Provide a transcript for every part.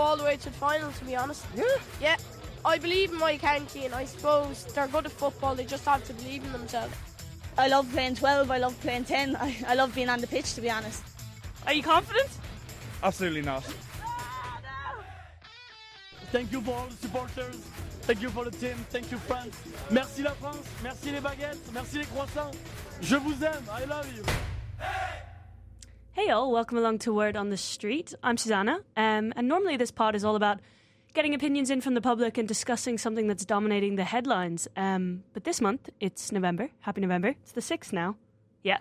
all the way to the final, to be honest. Yeah. Yeah. I believe in my county, and I suppose they're good at football. They just have to believe in themselves. I love playing 12, I love playing 10. I love being on the pitch, to be honest. Are you confident? Absolutely not. Thank you for all the supporters. Thank you for the team. Thank you, France. Merci la France. Merci les baguettes. Merci les croissants. Je vous aime. I love you. Hey all, welcome along to Word on the Street. I'm Susanna, and normally this pod is all about getting opinions in from the public and discussing something that's dominating the headlines. But this month, it's November. Happy November. It's the 6th now. Yeah.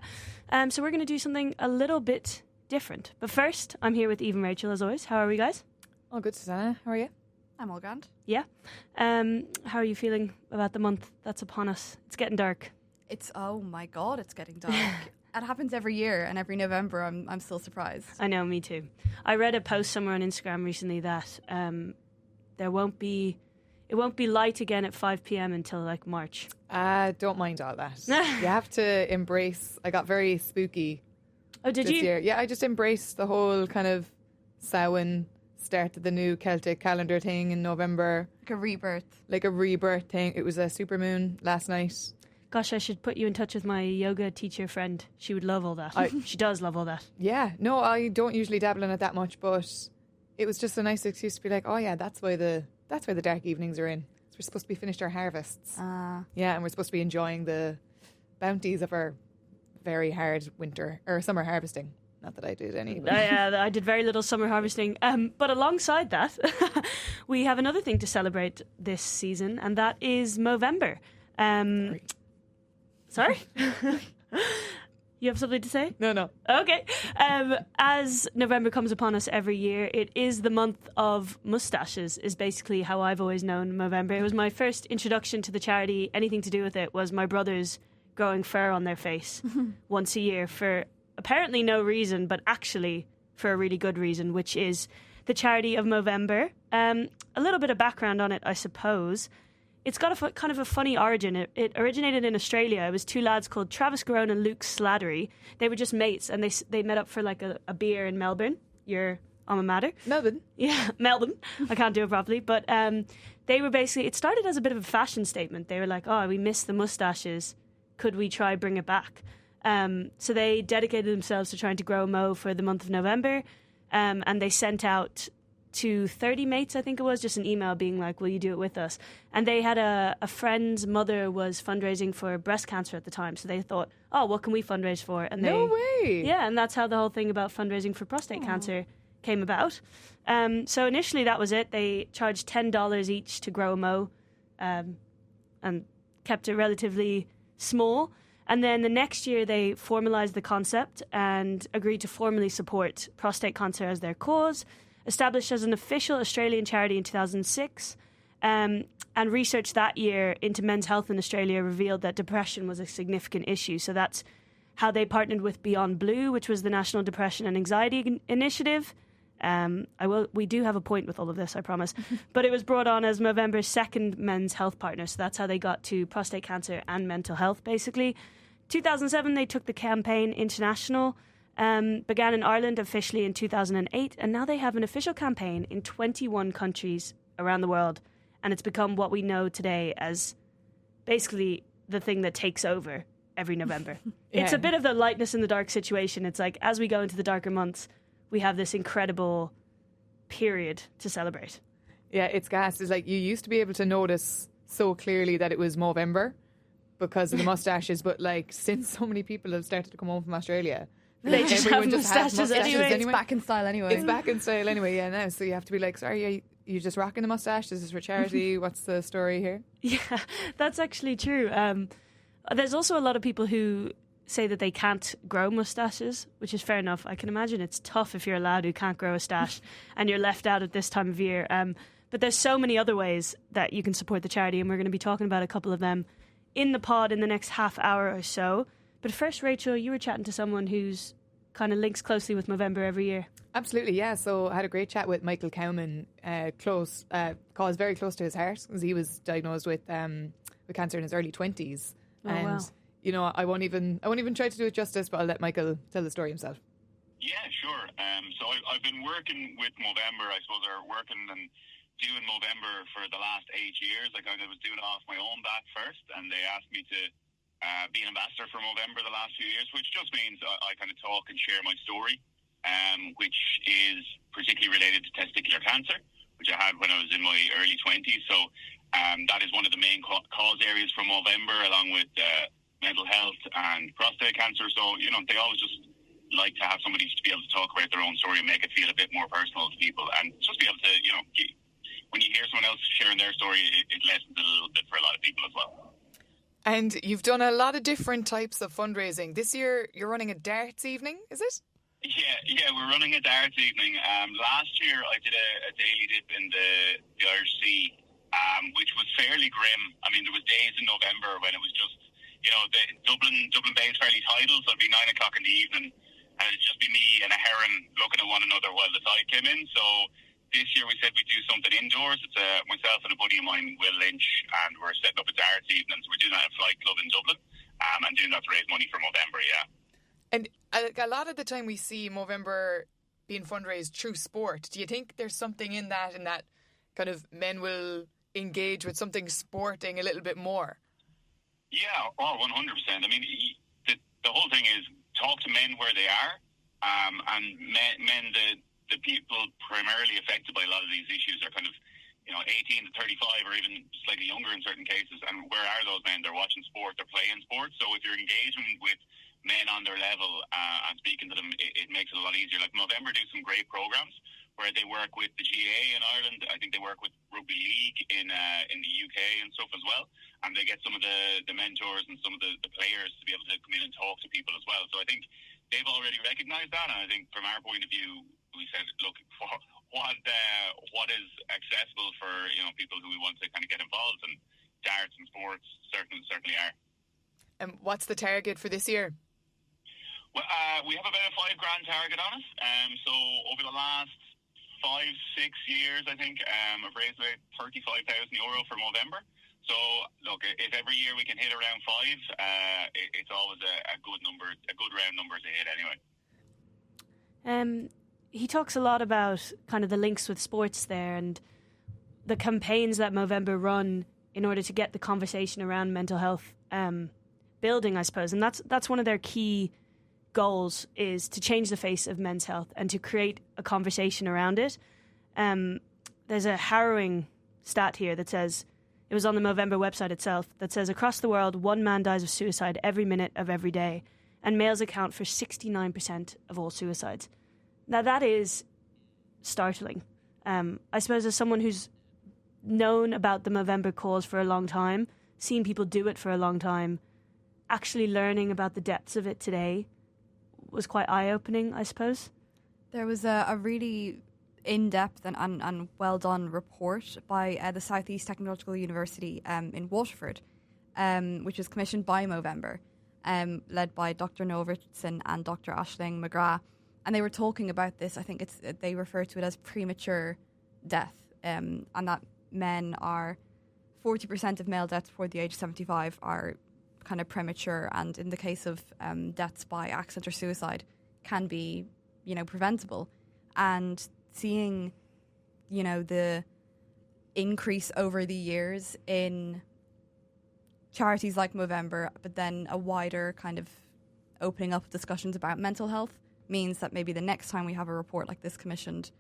So we're going to do something a little bit different. But first, I'm here with Eve and Rachel, as always. How are we, guys? All good, Susanna. How are you? I'm all grand. Yeah. How are you feeling about the month that's upon us? It's getting dark. Oh my God, it's getting dark. It happens every year, and every November I'm still surprised. I know, me too. I read a post somewhere on Instagram recently that it won't be light again at 5 p.m. until like March. Don't mind all that. You have to embrace. I got very spooky. Oh, did this you? year. Yeah, I just embraced the whole kind of Samhain, start of the new Celtic calendar thing in November. Like a rebirth. Thing. It was a supermoon last night. Gosh, I should put you in touch with my yoga teacher friend. She would love all that. She does love all that. Yeah. No, I don't usually dabble in it that much, but it was just a nice excuse to be like, oh yeah, that's why the dark evenings are in. So we're supposed to be finished our harvests. Yeah, and we're supposed to be enjoying the bounties of our very hard winter or summer harvesting. Not that I did any. I did very little summer harvesting. But alongside that, we have another thing to celebrate this season, and that is Movember. Sorry? You have something to say? No. Okay. As November comes upon us every year, it is the month of moustaches, is basically how I've always known Movember. It was my first introduction to the charity. Anything to do with it was my brothers growing fur on their face once a year for apparently no reason, but actually for a really good reason, which is the charity of Movember. A little bit of background on it, I suppose. It's got a kind of a funny origin. It originated in Australia. It was two lads called Travis Garone and Luke Slattery. They were just mates, and they met up for like a beer in Melbourne. Your alma mater. Melbourne. Yeah, Melbourne. I can't do it properly. But they were basically, it started as a bit of a fashion statement. They were like, oh, we miss the moustaches. Could we try bring it back? So they dedicated themselves to trying to grow a mo for the month of November. And they sent out to 30 mates, I think it was, just an email being like, will you do it with us? And they had a friend's mother was fundraising for breast cancer at the time. So they thought, oh, what can we fundraise for? And no way. Yeah, and that's how the whole thing about fundraising for prostate cancer came about. So initially that was it. They charged $10 each to grow a mo and kept it relatively small. And then the next year they formalised the concept and agreed to formally support prostate cancer as their cause. Established as an official Australian charity in 2006, and research that year into men's health in Australia revealed that depression was a significant issue. So that's how they partnered with Beyond Blue, which was the National Depression and Anxiety Initiative. We do have a point with all of this, I promise. But it was brought on as Movember's second men's health partner. So that's how they got to prostate cancer and mental health, basically. 2007, they took the campaign international. Began in Ireland officially in 2008, and now they have an official campaign in 21 countries around the world, and it's become what we know today as basically the thing that takes over every November. Yeah. It's a bit of the lightness in the dark situation. It's like, as we go into the darker months, we have this incredible period to celebrate. Yeah, it's gas. It's like you used to be able to notice so clearly that it was Movember because of the moustaches, but like since so many people have started to come home from Australia, they just have moustaches anyway. It's back in style anyway. It's back in style anyway, yeah, now. So you have to be like, sorry, are you just rocking the moustache? Is this for charity? What's the story here? Yeah, that's actually true. There's also a lot of people who say that they can't grow moustaches, which is fair enough. I can imagine it's tough if you're a lad who can't grow a stash and you're left out at this time of year. But there's so many other ways that you can support the charity, and we're going to be talking about a couple of them in the pod in the next half hour or so. But first, Rachel, you were chatting to someone who's kind of links closely with Movember every year. Absolutely, yeah. So I had a great chat with Michael Cowman, cause very close to his heart, because he was diagnosed with cancer in his early 20s. Oh, wow. You know, I won't even try to do it justice, but I'll let Michael tell the story himself. Yeah, sure. So I've been working with Movember, I suppose, or working and doing Movember for the last 8 years. I kind of was doing it off my own bat first, and they asked me to be an ambassador for Movember the last few years, which just means I kind of talk and share my story, which is particularly related to testicular cancer, which I had when I was in my early 20s. So that is one of the main cause areas for Movember, along with mental health and prostate cancer. So, they always just like to have somebody to be able to talk about their own story and make it feel a bit more personal to people, and just be able to, when you hear someone else sharing their story, it lessens it a little bit for a lot of people as well. And you've done a lot of different types of fundraising. This year you're running a darts evening, is it? Yeah, we're running a darts evening. Last year I did a daily dip in the Irish Sea, which was fairly grim. I mean, there was days in November when it was just, the Dublin Bay is fairly tidal, so it'd be 9 o'clock in the evening, and it'd just be me and a heron looking at one another while the tide came in. So this year we said we'd do something indoors. It's myself and a buddy of mine, Will Lynch, and we're setting up a darts evening. So we're doing that at Flight Club in Dublin, and doing that to raise money for Movember, yeah. And a lot of the time we see Movember being fundraised through sport. Do you think there's something in that kind of men will engage with something sporting a little bit more? Yeah, 100%. I mean, the whole thing is talk to men where they are, and men the people primarily affected by a lot of these issues are kind of, 18 to 35 or even slightly younger in certain cases. And where are those men? They're watching sport, they're playing sport. So if you're engaging with men on their level and speaking to them, it makes it a lot easier. Like Movember do some great programs where they work with the GAA in Ireland. I think they work with Rugby League in the UK and stuff as well. And they get some of the mentors and some of the players to be able to come in and talk to people as well. So I think they've already recognised that. And I think from our point of view, we said, look, what is accessible for people who we want to kind of get involved, and darts and sports certainly are. And what's the target for this year? Well, we have about a $5,000 target on us. So over the last 5-6 years, I think I've raised about €35,000 for Movember. So look, if every year we can hit around 5, it's always a good number, a good round number to hit anyway. He talks a lot about kind of the links with sports there and the campaigns that Movember run in order to get the conversation around mental health building, I suppose. And that's one of their key goals, is to change the face of men's health and to create a conversation around it. There's a harrowing stat here that says, it was on the Movember website itself, that says across the world, 1 man dies of suicide every minute of every day, and males account for 69% of all suicides. Now that is startling. I suppose as someone who's known about the Movember cause for a long time, seen people do it for a long time, actually learning about the depths of it today was quite eye-opening, I suppose. There was a really in-depth and well-done report by the South East Technological University in Waterford, which was commissioned by Movember, led by Dr. Noel Richardson and Dr. Aisling McGrath. And they were talking about this. I think they refer to it as premature death, and that men are 40% of male deaths before the age of 75 are kind of premature, and in the case of deaths by accident or suicide, can be, preventable. And seeing, the increase over the years in charities like Movember, but then a wider kind of opening up discussions about mental health, means that maybe the next time we have a report like this commissioned,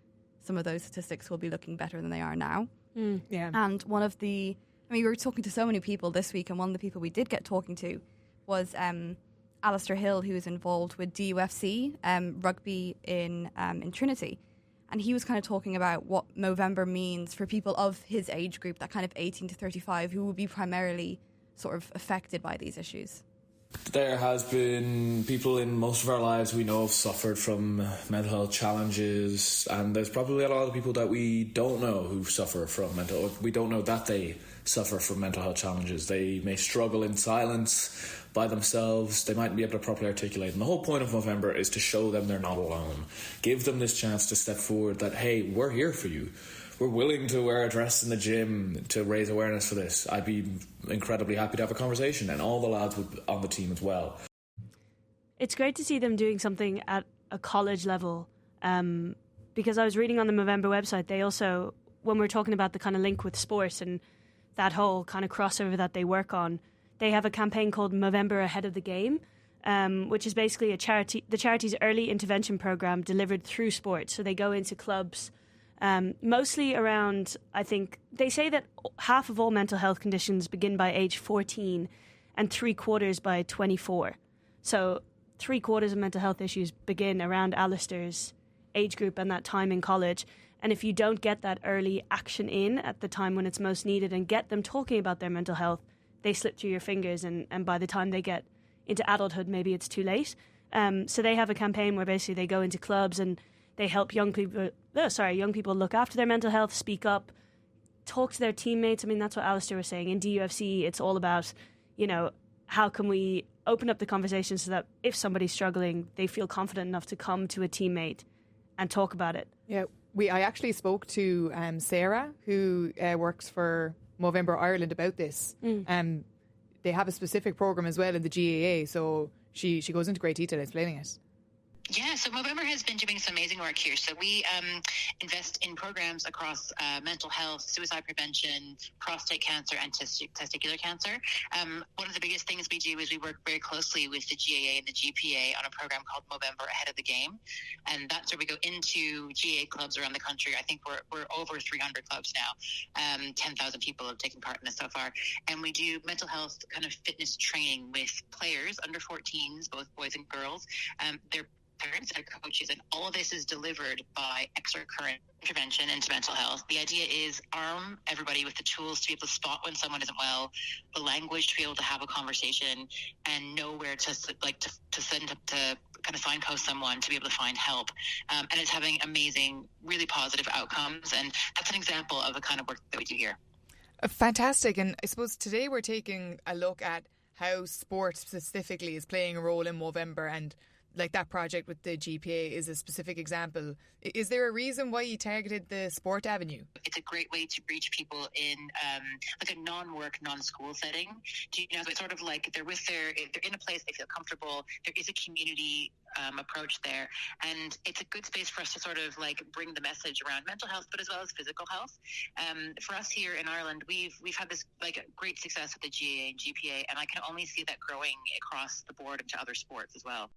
some of those statistics will be looking better than they are now. Yeah. And we were talking to so many people this week, and one of the people we did get talking to was Alistair Hill, who is involved with DUFC rugby in Trinity. And he was kind of talking about what Movember means for people of his age group, that kind of 18 to 35, who will be primarily sort of affected by these issues. There has been people in most of our lives we know have suffered from mental health challenges, and there's probably a lot of people that we don't know who suffer from we don't know that they suffer from mental health challenges. They may struggle in silence by themselves. They mightn't be able to properly articulate. And the whole point of Movember is to show them they're not alone. Give them this chance to step forward that, hey, we're here for you. We're willing to wear a dress in the gym to raise awareness for this. I'd be incredibly happy to have a conversation, and all the lads on the team as well. It's great to see them doing something at a college level. Because I was reading on the Movember website, they also, when we're talking about the kind of link with sports and that whole kind of crossover that they work on, they have a campaign called Movember Ahead of the Game, which is basically the charity's early intervention program delivered through sport. So they go into clubs, mostly around, I think, they say that half of all mental health conditions begin by age 14 and 3/4 by 24. So 3/4 of mental health issues begin around Alistair's age group and that time in college. And if you don't get that early action in at the time when it's most needed and get them talking about their mental health, they slip through your fingers, and by the time they get into adulthood, maybe it's too late. So they have a campaign where basically they go into clubs and they help young people look after their mental health, speak up, talk to their teammates. I mean, that's what Alistair was saying. In DUFC, it's all about, how can we open up the conversation so that if somebody's struggling, they feel confident enough to come to a teammate and talk about it. Yeah, I actually spoke to Sarah, who works for Movember Ireland, about this. They have a specific program as well in the GAA, so she goes into great detail explaining it. Yeah, so Movember has been doing some amazing work here. So we invest in programs across mental health, suicide prevention, prostate cancer, and testicular cancer. One of the biggest things we do is we work very closely with the GAA and the GPA on a program called Movember Ahead of the Game. And that's where we go into GAA clubs around the country. I think we're over 300 clubs now. 10,000 people have taken part in this so far. And we do mental health kind of fitness training with players under 14s, both boys and girls. They're parents and coaches, and all of this is delivered by extracurrent intervention into mental health. The idea is arm everybody with the tools to be able to spot when someone isn't well, the language to be able to have a conversation, and know where to send up to kind of signpost someone to be able to find help. And it's having amazing, really positive outcomes, and that's an example of the kind of work that we do here. Fantastic. And I suppose today we're taking a look at how sport specifically is playing a role in Movember, and like that project with the GPA is a specific example. Is there a reason why you targeted the sport avenue? It's a great way to reach people in like a non-work, non-school setting. It's sort of like they're in a place they feel comfortable. There is a community approach there, and it's a good space for us to sort of like bring the message around mental health, but as well as physical health. For us here in Ireland, we've had this like great success with the GAA and GPA, and I can only see that growing across the board into other sports as well.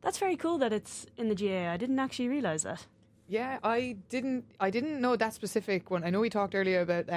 That's very cool that it's in the GAA. I didn't actually realise that. Yeah, I didn't know that specific one. I know we talked earlier about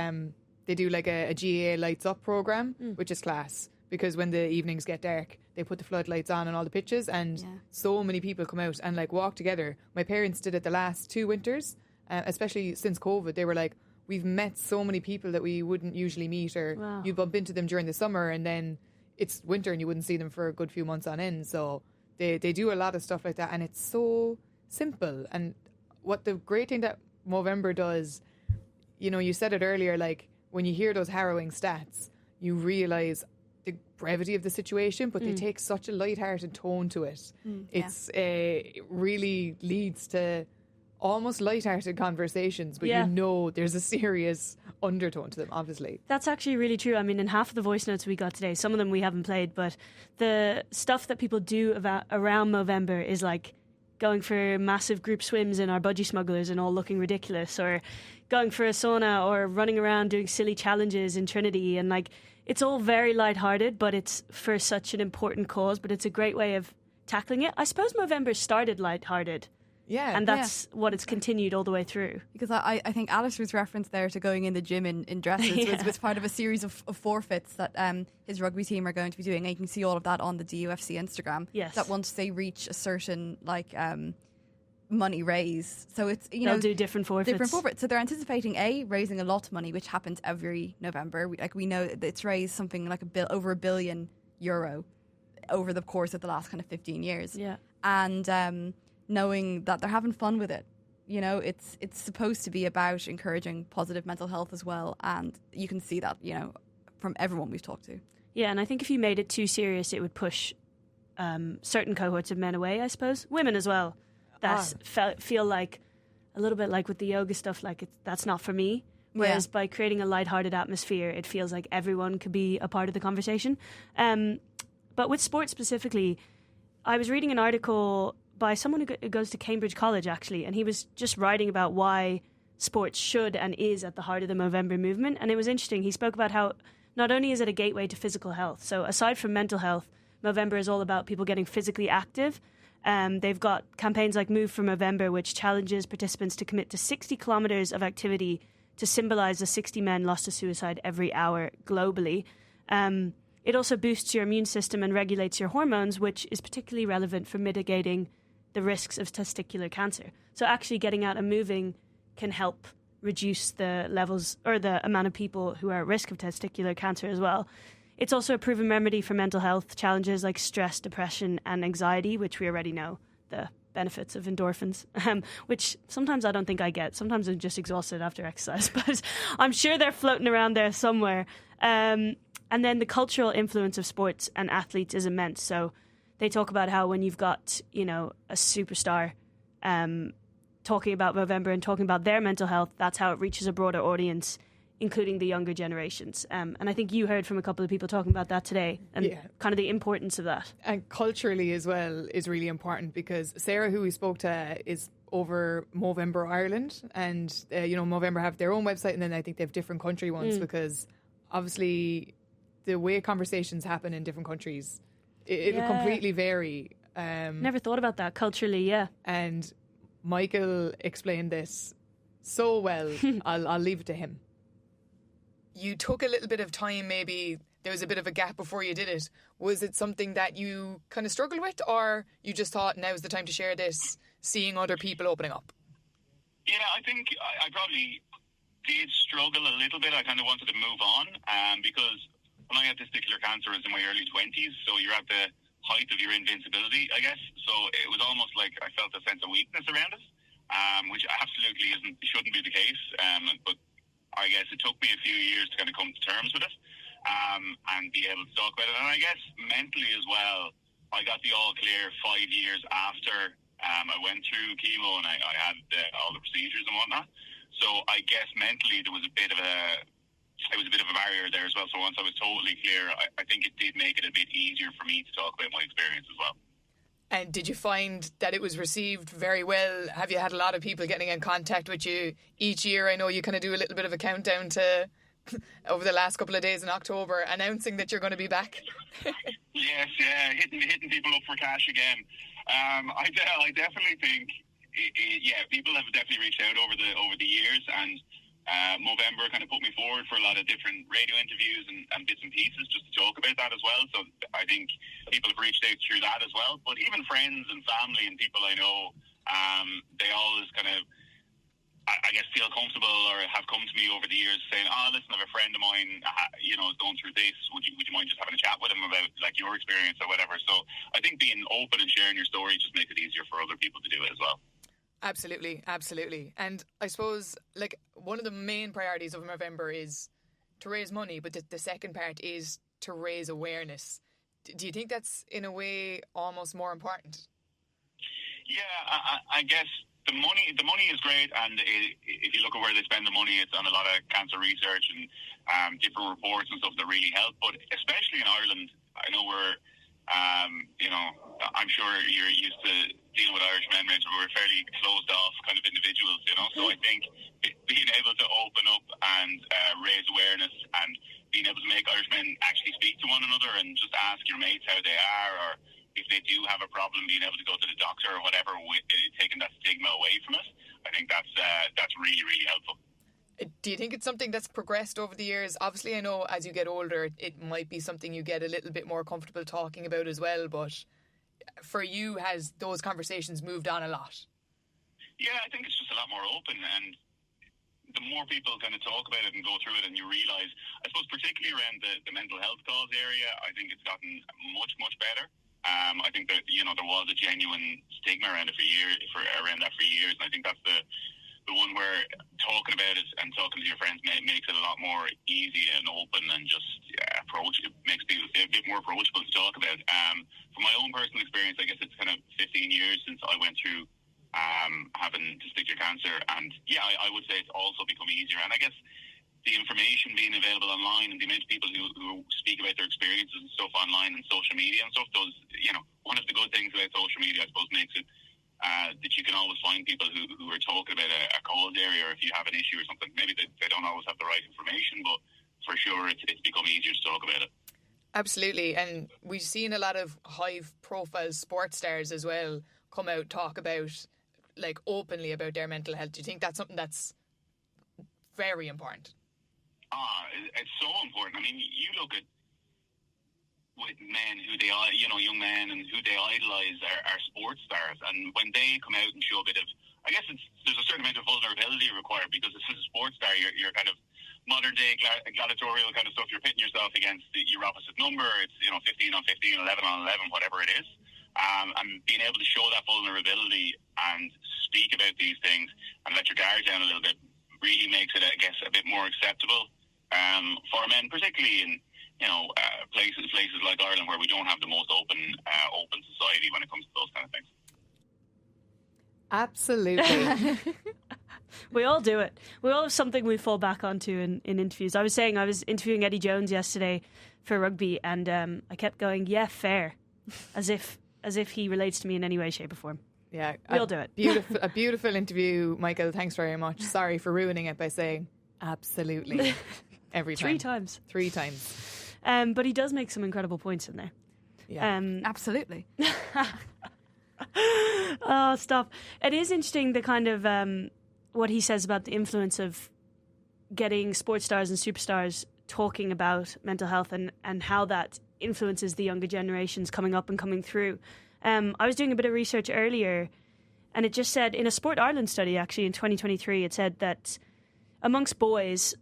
they do like a GAA Lights Up program, which is class, because when the evenings get dark, they put the floodlights on all the pitches, and so many people come out and like walk together. My parents did it the last 2 winters, especially since COVID. They were like, we've met so many people that we wouldn't usually meet, or you bump into them during the summer, and then it's winter and you wouldn't see them for a good few months on end. So They do a lot of stuff like that, and it's so simple. And what the great thing that Movember does, you said it earlier, like when you hear those harrowing stats, you realise the brevity of the situation, but they take such a light-hearted tone to it. It really leads to almost light-hearted conversations, but there's a serious undertone to them, obviously. That's actually really true. I mean, in half of the voice notes we got today, some of them we haven't played, but the stuff that people do around Movember is like going for massive group swims in our budgie smugglers and all looking ridiculous, or going for a sauna, or running around doing silly challenges in Trinity, and like it's all very lighthearted, but it's for such an important cause, but it's a great way of tackling it. I suppose Movember started lighthearted. Yeah. And that's what it's continued all the way through. Because I think Alistair's reference there to going in the gym in dresses was part of a series of forfeits that his rugby team are going to be doing. And you can see all of that on the DUFC Instagram. Yes. That once they reach a certain money raise. So it's, they'll do different forfeits. So they're anticipating raising a lot of money, which happens every November. We know that it's raised something like over €1 billion over the course of the last kind of 15 years. Yeah. And knowing that they're having fun with it. It's supposed to be about encouraging positive mental health as well, and you can see that, from everyone we've talked to. Yeah, and I think if you made it too serious, it would push certain cohorts of men away, I suppose. Women as well. That feel like, a little bit like with the yoga stuff, like that's not for me. Whereas by creating a lighthearted atmosphere, it feels like everyone could be a part of the conversation. But with sports specifically, I was reading an article by someone who goes to Cambridge College, actually, and he was just writing about why sports should and is at the heart of the Movember movement. And it was interesting. He spoke about how not only is it a gateway to physical health, so aside from mental health, Movember is all about people getting physically active. They've got campaigns like Move for Movember, which challenges participants to commit to 60 kilometres of activity to symbolise the 60 men lost to suicide every hour globally. It also boosts your immune system and regulates your hormones, which is particularly relevant for mitigating the risks of testicular cancer. So actually getting out and moving can help reduce the levels or the amount of people who are at risk of testicular cancer as well. It's also a proven remedy for mental health challenges like stress, depression and anxiety, which we already know the benefits of endorphins, which sometimes I don't think I get. Sometimes I'm just exhausted after exercise, but I'm sure they're floating around there somewhere. And then the cultural influence of sports and athletes is immense. So they talk about how when you've got, a superstar talking about Movember and talking about their mental health, that's how it reaches a broader audience, including the younger generations. And I think you heard from a couple of people talking about that today and kind of the importance of that. And culturally as well is really important because Sarah, who we spoke to, is over Movember Ireland, and Movember have their own website, and then I think they have different country ones because obviously the way conversations happen in different countries, it'll completely vary. Never thought about that culturally, yeah. And Michael explained this so well. I'll leave it to him. You took a little bit of time, maybe there was a bit of a gap before you did it. Was it something that you kind of struggled with, or you just thought now's the time to share this, seeing other people opening up? Yeah, I think I probably did struggle a little bit. I kind of wanted to move on because when I had testicular cancer, I was in my early 20s, so you're at the height of your invincibility, I guess. So it was almost like I felt a sense of weakness around it, which absolutely shouldn't be the case. But I guess it took me a few years to kind of come to terms with it and be able to talk about it. And I guess mentally as well, I got the all clear 5 years after I went through chemo and I had all the procedures and whatnot. So I guess mentally there was a bit of a barrier there as well. So once I was totally clear, I think it did make it a bit easier for me to talk about my experience as well. And did you find that it was received very well? Have you had a lot of people getting in contact with you each year? I know you kind of do a little bit of a countdown to over the last couple of days in October, announcing that you're going to be back. Yes, yeah, hitting people up for cash again. I definitely think, people have definitely reached out over the years, and Movember kind of put me forward for a lot of different radio interviews and bits and pieces just to talk about that as well. So I think people have reached out through that as well. But even friends and family and people I know, they always kind of, I guess, feel comfortable or have come to me over the years saying, listen, I have a friend of mine, is going through this. Would you mind just having a chat with him about like your experience or whatever? So I think being open and sharing your story just makes it easier for other people to do it as well. Absolutely, absolutely. And I suppose like one of the main priorities of Movember is to raise money, but the second part is to raise awareness. Do you think that's in a way almost more important? Yeah, I guess the money is great, and if you look at where they spend the money, it's on a lot of cancer research and different reports and stuff that really help. But especially in Ireland, I know we're, I'm sure you're used to dealing with Irish men, we're fairly closed off kind of individuals, So I think being able to open up and raise awareness and being able to make Irish men actually speak to one another and just ask your mates how they are, or if they do have a problem, being able to go to the doctor or whatever, taking that stigma away from it, I think that's really, really helpful. Do you think it's something that's progressed over the years? Obviously, I know as you get older, it might be something you get a little bit more comfortable talking about as well, but for you, has those conversations moved on a lot? Yeah, I think it's just a lot more open, and the more people kind of talk about it and go through it, and you realise, I suppose particularly around the mental health cause area, I think it's gotten much, much better. I think that, there was a genuine stigma around it for years, and I think that's the one where talking about it and talking to your friends makes it a lot more easy and open and just it makes people a bit more approachable to talk about. From my own personal experience, I guess it's kind of 15 years since I went through having testicular cancer, and I would say it's also become easier. And I guess the information being available online and the amount of people who speak about their experiences and stuff online and social media and stuff does, one of the good things about social media, I suppose, makes it that you can always find people who are talking about a cold area, or if you have an issue or something. Maybe they don't always have the right information, but for sure it's become easier to talk about it. Absolutely. And we've seen a lot of high-profile sports stars as well come out, talk about, like, openly about their mental health. Do you think that's something that's very important? It's so important. I mean, you look at with men who they are, young men, and who they idolise are sports stars, and when they come out and show a bit of, I guess there's a certain amount of vulnerability required, because this is a sports star. You're kind of modern day gladiatorial kind of stuff. You're pitting yourself against your opposite number. It's 15 on 15, 11 on 11, whatever it is. And being able to show that vulnerability and speak about these things and let your guard down a little bit really makes it, I guess, a bit more acceptable for men, particularly in places like Ireland, where we don't have the most open society when it comes to those kind of things. Absolutely. We all do it. We all have something we fall back onto in interviews. I was saying I was interviewing Eddie Jones yesterday for rugby, and I kept going, yeah, fair, as if he relates to me in any way, shape or form. Yeah, we all do it. A beautiful interview, Michael. Thanks very much. Sorry for ruining it by saying absolutely every time. Three times. But he does make some incredible points in there. Yeah, absolutely. Oh, stop. It is interesting, the kind of what he says about the influence of getting sports stars and superstars talking about mental health and how that influences the younger generations coming up and coming through. I was doing a bit of research earlier, and it just said, in a Sport Ireland study actually in 2023, it said that amongst boys,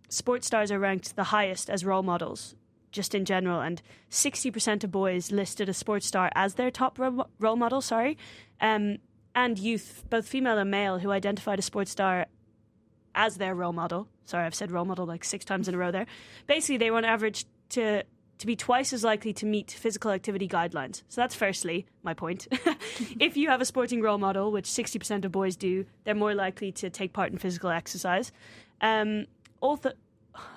sports stars are ranked the highest as role models, just in general, and 60% of boys listed a sports star as their top role model, and youth, both female and male, who identified a sports star as their role model. Sorry, I've said role model like 6 times in a row there. Basically, they were on average to be twice as likely to meet physical activity guidelines. So that's firstly my point. If you have a sporting role model, which 60% of boys do, they're more likely to take part in physical exercise. I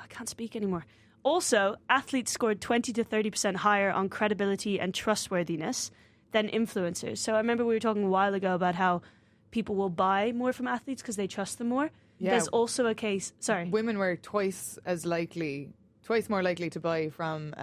can't speak anymore. Also, athletes scored 20 to 30% higher on credibility and trustworthiness than influencers. So I remember we were talking a while ago about how people will buy more from athletes because they trust them more. Yeah. There's also a case... Sorry. Women were twice more likely to buy from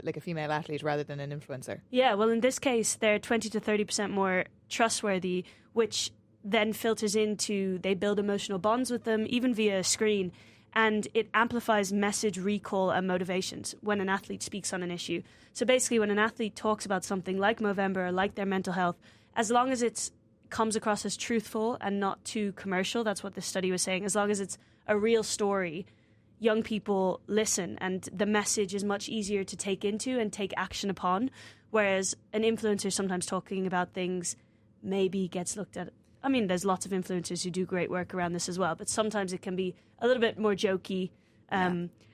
like a female athlete rather than an influencer. Yeah, well, in this case, they're 20 to 30% more trustworthy, which then filters into, they build emotional bonds with them, even via a screen, and it amplifies message recall and motivations when an athlete speaks on an issue. So basically, when an athlete talks about something like Movember or like their mental health, as long as it comes across as truthful and not too commercial, that's what this study was saying, as long as it's a real story, young people listen, and the message is much easier to take into and take action upon, whereas an influencer sometimes talking about things maybe gets looked at. I mean, there's lots of influencers who do great work around this as well, but sometimes it can be a little bit more jokey,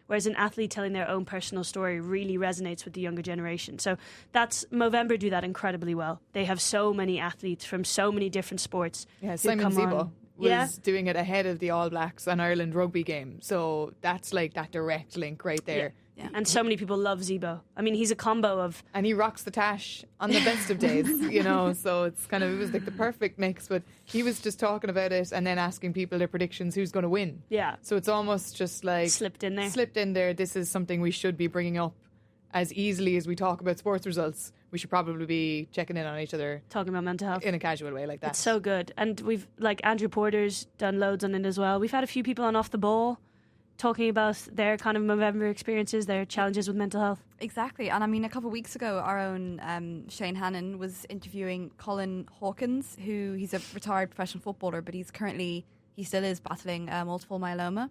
whereas an athlete telling their own personal story really resonates with the younger generation. So Movember do that incredibly well. They have so many athletes from so many different sports. Yeah, Simon Zebo was doing it ahead of the All Blacks and Ireland rugby game. So that's like that direct link right there. Yeah. And so many people love Zebo. I mean, he's a combo of... And he rocks the tash on the best of days, so it was like the perfect mix. But he was just talking about it and then asking people their predictions, who's going to win. Yeah. So it's almost just like... Slipped in there. This is something we should be bringing up as easily as we talk about sports results. We should probably be checking in on each other. Talking about mental health. In a casual way like that. It's so good. And we've, like, Andrew Porter's done loads on it as well. We've had a few people on Off the Ball talking about their kind of Movember experiences, their challenges with mental health. Exactly. And I mean, a couple of weeks ago, our own Shane Hannon was interviewing Colin Hawkins, who he's a retired professional footballer, but he still is battling multiple myeloma.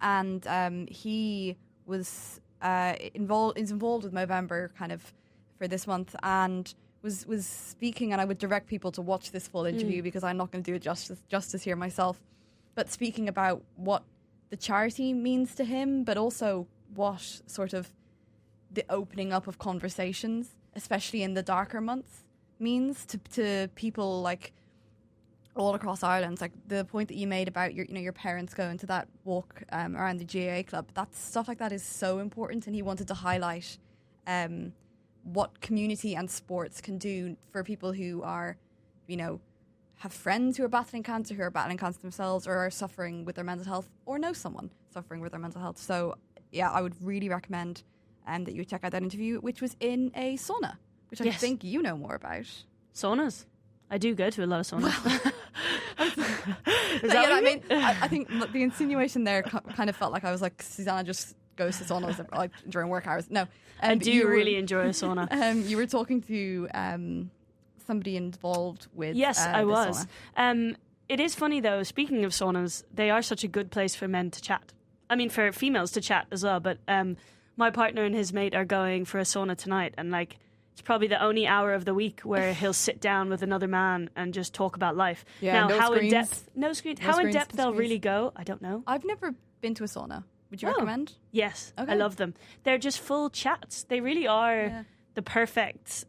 And he was involved with Movember kind of for this month, and was speaking, and I would direct people to watch this full interview because I'm not going to do it justice here myself, but speaking about what the charity means to him, but also what sort of the opening up of conversations, especially in the darker months, means to people like all across Ireland. Like the point that you made about your parents going to that walk around the GAA club, that stuff like that is so important, and he wanted to highlight what community and sports can do for people who are, have friends who are battling cancer, who are battling cancer themselves, or are suffering with their mental health, or know someone suffering with their mental health. So yeah, I would really recommend that you check out that interview, which was in a sauna, which I think you know more about. Saunas. I do go to a lot of saunas. I think the insinuation there kind of felt like I was like, Susanna just goes to saunas like during work hours. No, I do really enjoy a sauna. You were talking to somebody involved with. Yes, I was. Sauna. It is funny though. Speaking of saunas, they are such a good place for men to chat. I mean, for females to chat as well. But my partner and his mate are going for a sauna tonight, and like, it's probably the only hour of the week where he'll sit down with another man and just talk about life. Yeah, now, no how screens. in depth? No screens. How in depth they'll really go, I don't know. I've never been to a sauna. Would you recommend? Yes, Okay. I love them. They're just full chats. They really are the perfect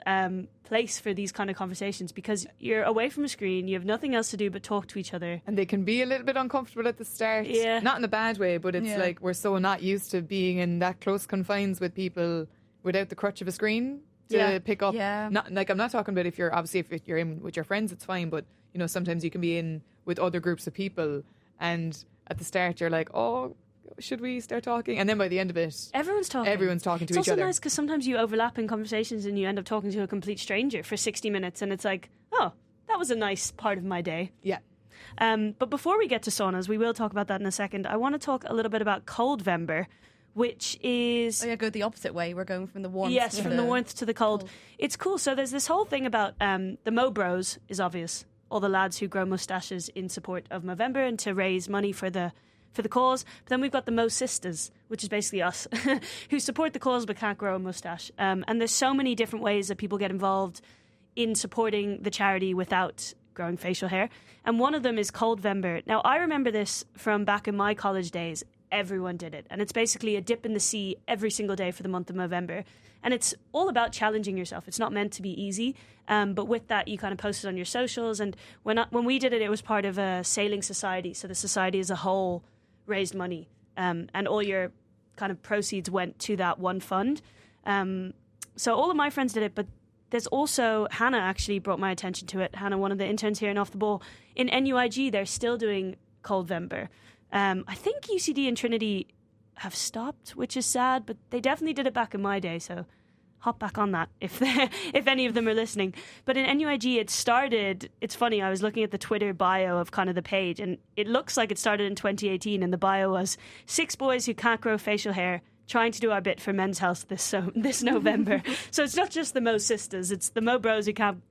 place for these kind of conversations, because you're away from a screen, you have nothing else to do but talk to each other. And they can be a little bit uncomfortable at the start. Yeah. Not in a bad way, but it's like we're so not used to being in that close confines with people without the crutch of a screen to pick up. Yeah. Not like, I'm not talking about if you're in with your friends, it's fine, but sometimes you can be in with other groups of people, and at the start you're like, oh, should we start talking? And then by the end of it, everyone's talking to it's each other. It's also nice because sometimes you overlap in conversations and you end up talking to a complete stranger for 60 minutes, and it's like, oh, that was a nice part of my day. Yeah. But before we get to saunas, we will talk about that in a second. I want to talk a little bit about Coldvember, which is... go the opposite way. We're going from the warmth Yes, to from the warmth to the cold. It's cool. So there's this whole thing about the Mo Bros is obvious. All the lads who grow moustaches in support of Movember and to raise money for the cause. But then we've got the Mo Sistas, which is basically us, who support the cause but can't grow a moustache. And there's so many different ways that people get involved in supporting the charity without growing facial hair. And one of them is Coldvember. Now, I remember this from back in my college days. Everyone did it. And it's basically a dip in the sea every single day for the month of Movember. And it's all about challenging yourself. It's not meant to be easy. But with that, you kind of post it on your socials. And when we did it, it was part of a sailing society. So the society as a whole raised money. And all your kind of proceeds went to that one fund. So all of my friends did it. But there's also, Hannah actually brought my attention to it. Hannah, one of the interns here in Off the Ball. In NUIG, they're still doing Coldvember. I think UCD and Trinity have stopped, which is sad, but they definitely did it back in my day, so hop back on that if any of them are listening. But in NUIG, it started, it's funny, I was looking at the Twitter bio of kind of the page, and it looks like it started in 2018, and the bio was 6 boys who can't grow facial hair trying to do our bit for men's health this November. So it's not just the Mo Sisters, it's the Mo Bros who can't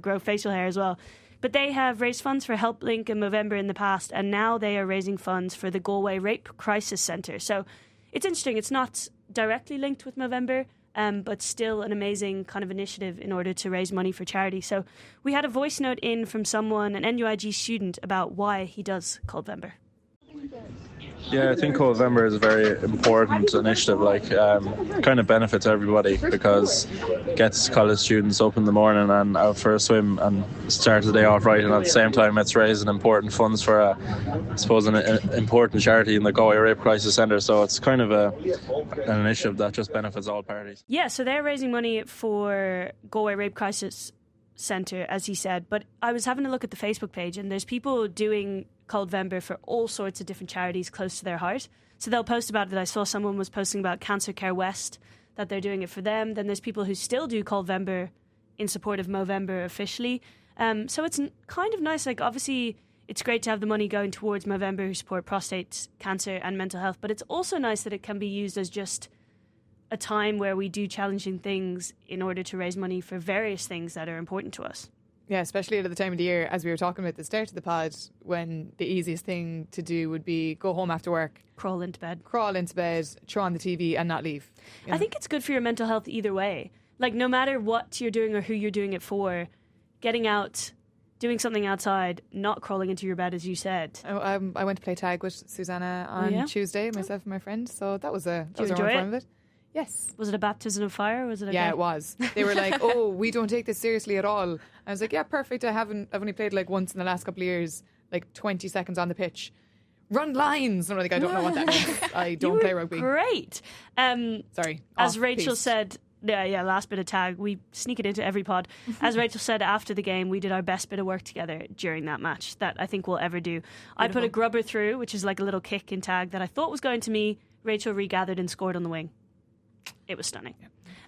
grow facial hair as well. But they have raised funds for HelpLink and Movember in the past, and now they are raising funds for the Galway Rape Crisis Centre. So it's interesting. It's not directly linked with Movember, but still an amazing kind of initiative in order to raise money for charity. So we had a voice note in from someone, an NUIG student, about why he does Coldvember. Yeah, I think Movember is a very important initiative. Kind of benefits everybody because it gets college students up in the morning and out for a swim and start the day off right. And at the same time, it's raising important funds for, an important charity in the Galway Rape Crisis Centre. So it's kind of an initiative that just benefits all parties. Yeah, so they're raising money for Galway Rape Crisis Centre, as he said. But I was having a look at the Facebook page, and there's people doing Coldvember for all sorts of different charities close to their heart. So they'll post about it. I saw someone was posting about Cancer Care West, that they're doing it for them. Then there's people who still do Coldvember in support of Movember officially. So it's kind of nice. Like, obviously, it's great to have the money going towards Movember who support prostate cancer and mental health, but it's also nice that it can be used as just a time where we do challenging things in order to raise money for various things that are important to us. Yeah, especially at the time of the year, as we were talking about at the start of the pod, when the easiest thing to do would be go home after work. Crawl into bed, throw on the TV and not leave. I think it's good for your mental health either way. Like, no matter what you're doing or who you're doing it for, getting out, doing something outside, not crawling into your bed, as you said. I went to play tag with Susanna on Tuesday, myself and my friend, so that was a lot of fun of it. Yes. Was it a baptism of fire? Or was it? Yeah, it was. They were like, "Oh, we don't take this seriously at all." I was like, "Yeah, perfect. I've only played like once in the last couple of years, like 20 seconds on the pitch. Run lines." And I'm like, I don't know what that means. I don't play rugby. Great. Sorry. As Off Rachel piece. said, yeah, last bit of tag. We sneak it into every pod. As Rachel said after the game, we did our best bit of work together during that match that I think we'll ever do. I put a grubber through, which is like a little kick in tag that I thought was going to me. Rachel regathered and scored on the wing. It was stunning.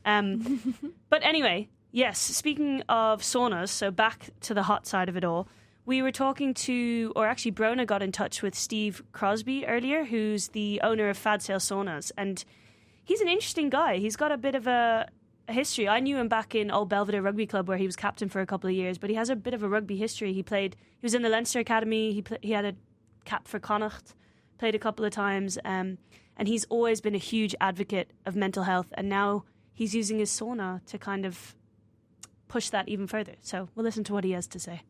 But anyway, yes, speaking of saunas, so back to the hot side of it all, we were talking to, or actually Brona got in touch with Steve Crosby earlier, who's the owner of Fad Sale Saunas, and he's an interesting guy. He's got a bit of a history. I knew him back in Old Belvedere Rugby Club where he was captain for a couple of years, but he has a bit of a rugby history. He was in the Leinster Academy, he had a cap for Connacht, played a couple of times, and he's always been a huge advocate of mental health, and now he's using his sauna to kind of push that even further. So we'll listen to what he has to say.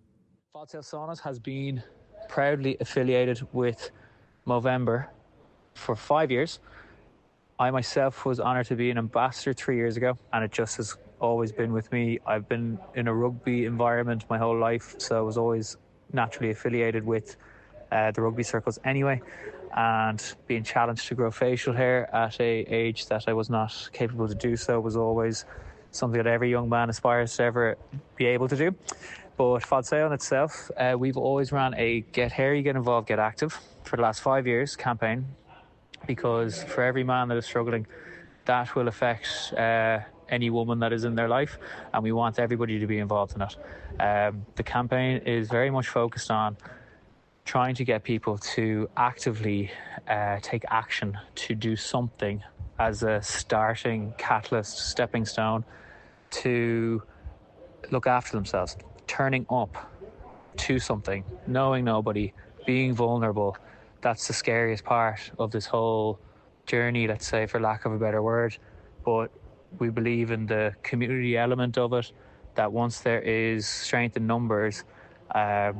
Fad Sale Saunas has been proudly affiliated with Movember for 5 years. I myself was honoured to be an ambassador 3 years ago, and it just has always been with me. I've been in a rugby environment my whole life, so I was always naturally affiliated with the rugby circles anyway, and being challenged to grow facial hair at an age that I was not capable to do so was always something that every young man aspires to ever be able to do. But Fad Sale in itself, we've always ran a Get Hairy, Get Involved, Get Active for the last 5 years campaign, because for every man that is struggling, that will affect any woman that is in their life, and we want everybody to be involved in it. The campaign is very much focused on trying to get people to actively take action to do something as a starting catalyst, stepping stone to look after themselves, turning up to something, knowing nobody, being vulnerable. That's the scariest part of this whole journey, let's say, for lack of a better word. But we believe in the community element of it, that once there is strength in numbers,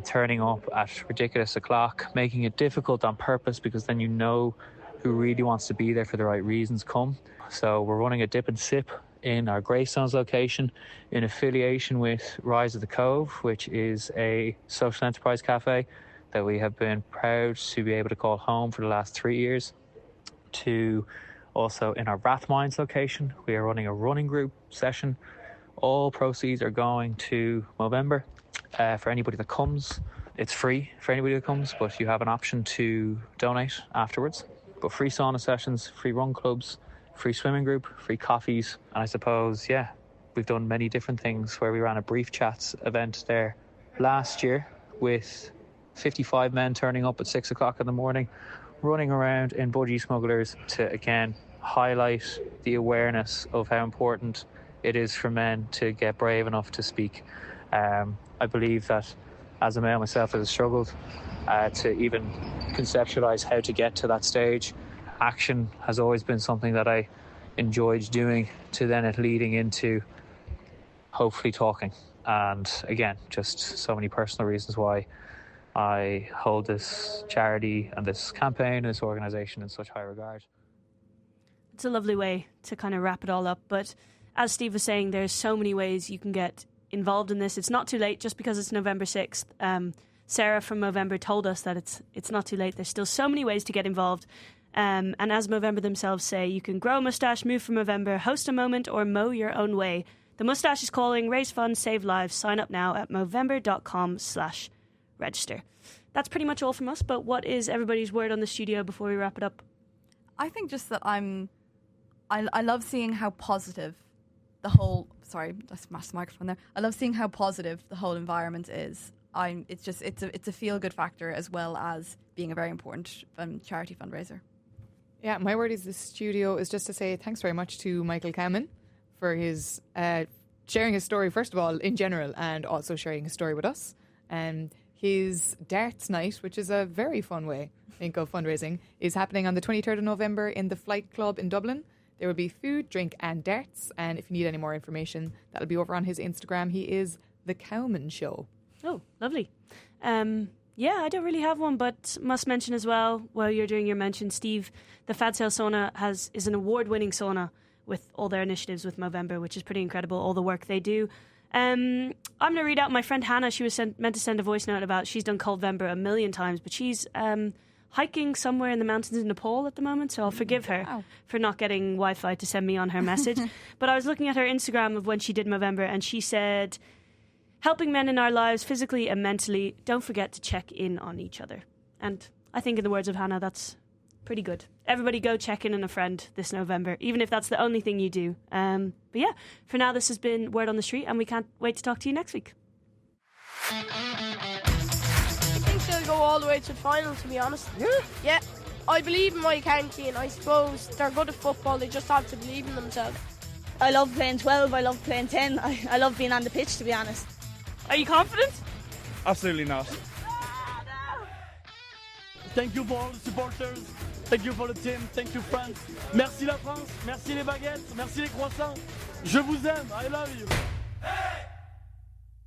turning up at ridiculous o'clock, making it difficult on purpose, because then you know who really wants to be there for the right reasons come. So we're running a dip and sip in our Greystones location in affiliation with Rise of the Cove, which is a social enterprise cafe that we have been proud to be able to call home for the last 3 years. To also in our Rathmines location, we are running a running group session. All proceeds are going to Movember. For anybody that comes, it's free for anybody that comes, but you have an option to donate afterwards. But free sauna sessions, free run clubs, free swimming group, free coffees, and I suppose, yeah, we've done many different things where we ran a brief chats event there last year with 55 men turning up at 6 o'clock in the morning, running around in budgie smugglers to, again, highlight the awareness of how important it is for men to get brave enough to speak. I believe that as a male myself that has struggled to even conceptualise how to get to that stage, action has always been something that I enjoyed doing, to then it leading into hopefully talking. And again, just so many personal reasons why I hold this charity and this campaign and this organisation in such high regard. It's a lovely way to kind of wrap it all up. But as Steve was saying, there's so many ways you can get involved in this. It's not too late just because it's November 6th. Sarah from Movember told us that it's not too late. There's still so many ways to get involved. And as Movember themselves say, you can grow a moustache, move for Movember, host a moment, or mow your own way. The moustache is calling, raise funds, save lives. Sign up now at Movember.com/register. That's pretty much all from us, but what is everybody's word on the studio before we wrap it up? I think just that I love seeing how positive the whole, sorry, I smashed the microphone there. I love seeing how positive the whole environment is. It's a feel good factor as well as being a very important charity fundraiser. Yeah, my word is the studio is just to say thanks very much to Michael Cowman for his sharing his story, first of all, in general, and also sharing his story with us. His darts night, which is a very fun way, I think, of fundraising, is happening on the 23rd of November in the Flight Club in Dublin. There will be food, drink and darts. And if you need any more information, that'll be over on his Instagram. He is The Cowman Show. Oh, lovely. Yeah, I don't really have one, but must mention as well, while you're doing your mention, Steve, the Fad Sale Sauna is an award-winning sauna with all their initiatives with Movember, which is pretty incredible, all the work they do. I'm going to read out my friend Hannah. She was meant to send a voice note about she's done Coldvember a million times, but she's hiking somewhere in the mountains in Nepal at the moment, so I'll forgive her for not getting Wi-Fi to send me on her message. But I was looking at her Instagram of when she did Movember, and she said, helping men in our lives physically and mentally, don't forget to check in on each other. And I think in the words of Hannah, that's pretty good. Everybody go check in on a friend this November, even if that's the only thing you do. But yeah, for now this has been Word on the Street, and we can't wait to talk to you next week. I think they'll go all the way to the final, to be honest. Yeah. I believe in my county, and I suppose they're good at football. They just have to believe in themselves. I love playing 12, I love playing 10. I love being on the pitch, to be honest. Are you confident? Absolutely not. Thank you for all the supporters. Thank you for the team. Thank you, France. Merci la France. Merci les baguettes. Merci les croissants. Je vous aime. I love you.